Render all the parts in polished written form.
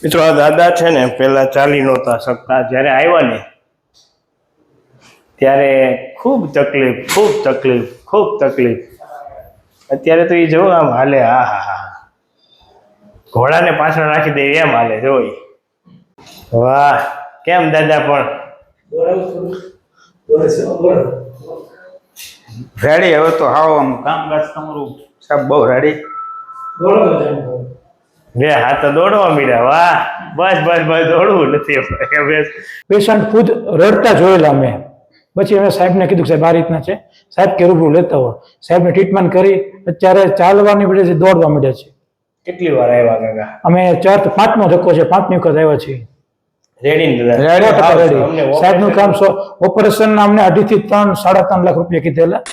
મિત્રો આ દાદા છે ને પેલા ચાલી નહોતા શકતા, જ્યારે આવ્યા ને ત્યારે ખૂબ તકલીફ. અત્યારે તો એ જો આમ હાલે, હા ઘોડાને પાછળ રાખી દે એમ હાલે જોઈ. વાહ, કેમ દાદા પણ રેડી? હવે તો હાવ આમ કામકાજ તમારું સાહેબ બહુ રેડી. બે હાથ તો દોડવા મળ્યા. વાહ, બસ દોડવું નથી. પેશન્ટ ખુદ રડતા જોયેલા મેં. પછી અમે સાહેબને કીધું કે સાહેબ આ રીતના છે, સાહેબ કે રૂબરૂ લેતા હોય. સાહેબને ટ્રીટમેન્ટ કરી અત્યારે ચાલવાની પડે છે, દોડવા મળે છે. કેટલી વાર આવ્યા કાકા? અમે 5મો ધક્કો છે, 5મી વખત આવ્યા છીએ. રેડી. સાહેબનું કામ ઓપરેશન અમને 2.5 થી 3-3.5 લાખ રૂપિયા કીધેલા.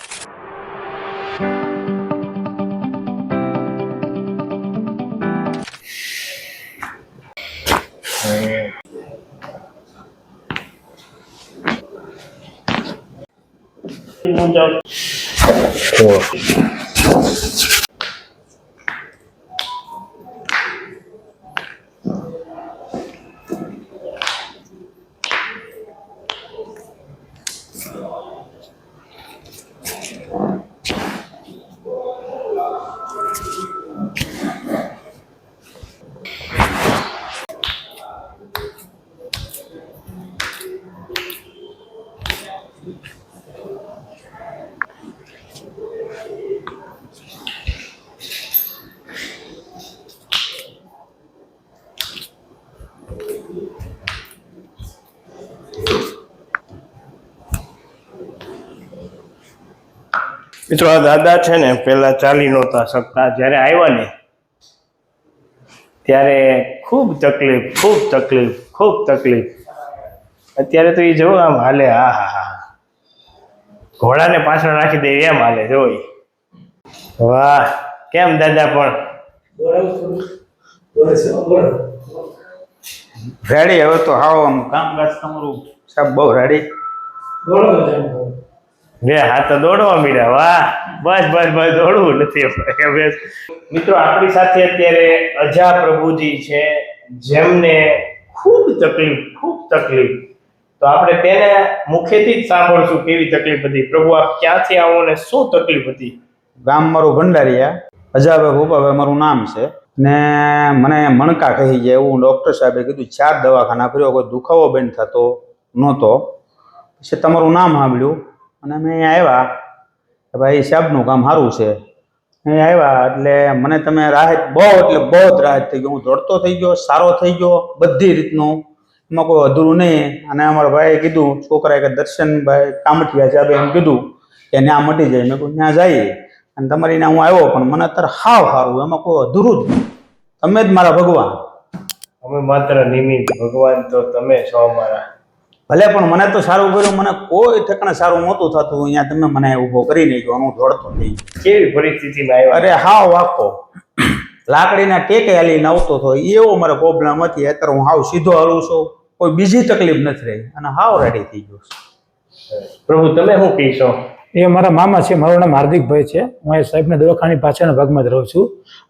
મિત્રો આ દાદા છે ને પેલા ચાલી નહોતા શકતા, જ્યારે આવ્યા ને ત્યારે ખૂબ તકલીફ. અત્યારે તો એ જો આમ હાલે, હા ઘોડાને પાછળ રાખી દે એમ હાલે જોઈ. વાહ, કેમ દાદા પણ રેડી? હવે તો હાવ આમ કામકાજ તમારું સાહેબ બહુ રેડી. બે હાથ તો દોડવા મળ્યા. વાહ, બસ દોડવું નથી. મિત્રો આપણી સાથે અત્યારે અજા પ્રભુજી છે, જેમને ખૂબ તકલીફ. તો આપણે તેને મુખેથી જ સાંભળશું કેવી તકલીફ હતી. પ્રભુ, આપ ક્યાંથી આવો ને શું તકલીફ હતી? ગામ મારું ભંડારીયા, અજાભાઈ ભોપાભાઈ મારું નામ છે. ને મને મણકા કહી જાય એવું ડૉક્ટર સાહેબે કીધું. 4 દવાખાના ફર્યો, કોઈ દુખાવો બંધ થતો નહોતો. પછી તમારું નામ સાંભળ્યું અને અમે અહીંયા આવ્યા કે ભાઈ સાહેબનું કામ સારું છે. અહીંયા આવ્યા એટલે મને તમે રાહત બહુ રાહત થઈ ગયો. હું દોડતો થઈ ગયો, સારો થઈ ગયો, બધી રીતનું, એમાં કોઈ અધૂરું નહીં. અને અમારા ભાઈએ કીધું, છોકરાએ કે દર્શનભાઈ કામઠિયા સાહેબે એમ કીધું કે ત્યાં મટી જાય. મેં કહ્યું ત્યાં જઈએ. અને તમારી ત્યાં હું આવ્યો, પણ મને અત્યારે હાવ સારું, એમાં કોઈ અધૂરું જ. તમે જ મારા ભગવાન. અમે માત્ર નિમિત્ત, ભગવાન તો તમે છો અમારા. ભલે, પણ મને તો સારું કર્યું. મને કોઈ ઠેકાણે સારું નહોતું થતું. અહીંયા તમે મને ઊભો કરી નહીં ગયો, હું દોડતો થઈ ગયો. કેવી પરિસ્થિતિમાં આવ્યા? અરે હાવ આખો લાકડીના ટેકે હાલીને આવતો હતો, એવો મારો પ્રોબ્લેમ હતી. અત્યારે હું હાવ સીધો હાલું છું, કોઈ બીજી તકલીફ નથી રહી અને હાવ રેડી થઈ ગયો. પ્રભુ, તમે શું કહીશો? એ મારા મામા છે, મારું નામ હાર્દિકભાઈ છે. હું એ સાહેબના દવાખાની પાછળના ભાગમાં જ રહું છું.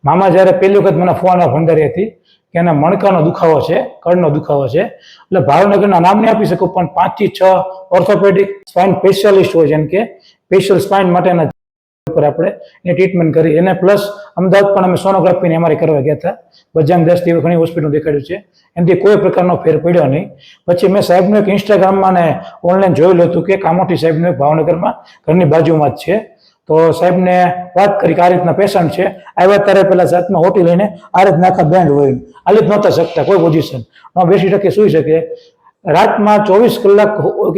મામા જ્યારે પહેલી વખત મને ફોન ભંડારી હતી કે એના મણકાનો દુખાવો છે, કળનો દુખાવો છે. એટલે ભાવનગરના નામ નહીં આપી શકું, પણ 5 થી 6 ઓર્થોપેડિક સ્પાઇન સ્પેશિયાલિસ્ટ હોય, જેમ કે સ્પેશિયલ સ્પાઇન માટેના ઉપર આપણે એ ટ્રીટમેન્ટ કરી. એને પ્લસ અમદાવાદ પણ અમે સોનોગ્રાફીને અમારી કરવા ગયા હતા. બજાંગ 10 થી ઘણી હોસ્પિટલ દેખાડ્યું છે, એનાથી કોઈ પ્રકારનો ફેર પડ્યો નહીં. પછી મેં સાહેબનું એક ઇન્સ્ટાગ્રામમાં ને ઓનલાઈન જોયેલું હતું કે કામોઠી સાહેબનું એક ભાવનગરમાં ઘરની બાજુમાં જ છે. તો સાહેબને વાત કરી કે આ રીતના પેશન્ટ છે. આવ્યા ત્યારે પેલા સાતમાં હોટી લઈને આ રીતના આખા બેન્ડ હોય, હાલી જ નહોતા શકતા, કોઈ પોઝિશન ન બેસી શકે, સૂઈ શકે. રાતમાં 24 કલાક,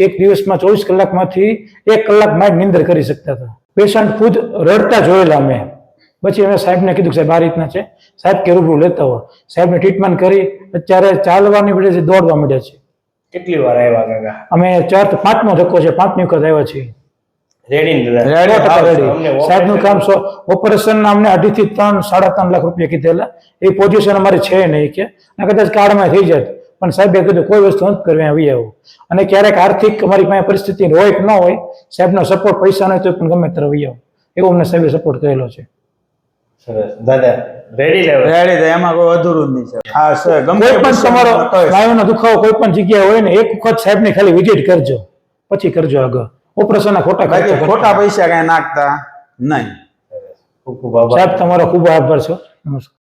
એક દિવસમાં 24 કલાકમાંથી 1 કલાક માઇન્ડ નિંદર કરી શકતા હતા. પેશન્ટ ખુદ રડતા જોયેલા મેં. પછી અમે સાહેબને કીધું કે સાહેબ આ રીતના છે, સાહેબ કે રૂબરૂ લેતા હોય. સાહેબને ટ્રીટમેન્ટ કરી અત્યારે ચાલવાની પડે છે, દોડવા મળે છે. કેટલી વાર આવ્યા કાકા? અમે 5મો ધક્કો છે, 5મી વખત આવ્યા છીએ. રેડી. સાહેબનું કામ ઓપરેશન અમને 2.5 થી 3-3.5 લાખ રૂપિયા કીધેલા. એ પોઝિશન અમારી છે નહીં કે કદાચ કાર્ડમાં થઈ જાય, પણ સાહેબે કીધું કોઈ વસ્તુ નથી કરવી, આવી આવું. અને ક્યારેક આર્થિક અમારી પાસે પરિસ્થિતિ હોય કે ન હોય, સાહેબનો સપોર્ટ પૈસા નહીં તો પણ ગમે ત્યારે આવી આવું, એવો અમને સાહેબે સપોર્ટ કરેલો છે. સરસ દાદા. Ready level. રેડી થાય એમાં કોઈ અધૂરું જ નહીં છે. હા સર ગમે કોઈ પણ તમારો કહીશ. સ્નાયુનો દુખાવો કોઈ પણ જગ્યાએ હોય ને એક વખત સાહેબની ખાલી વિઝિટ કરજો, પછી કરજો આગળ. ઓપરેશનના ખોટા બાકી ખર્ચા ખોટા પૈસા કઈ નાખતા નહીં. ખૂબ ખૂબ આભાર. સાહેબ તમારો ખૂબ આભાર છે. નમસ્કાર.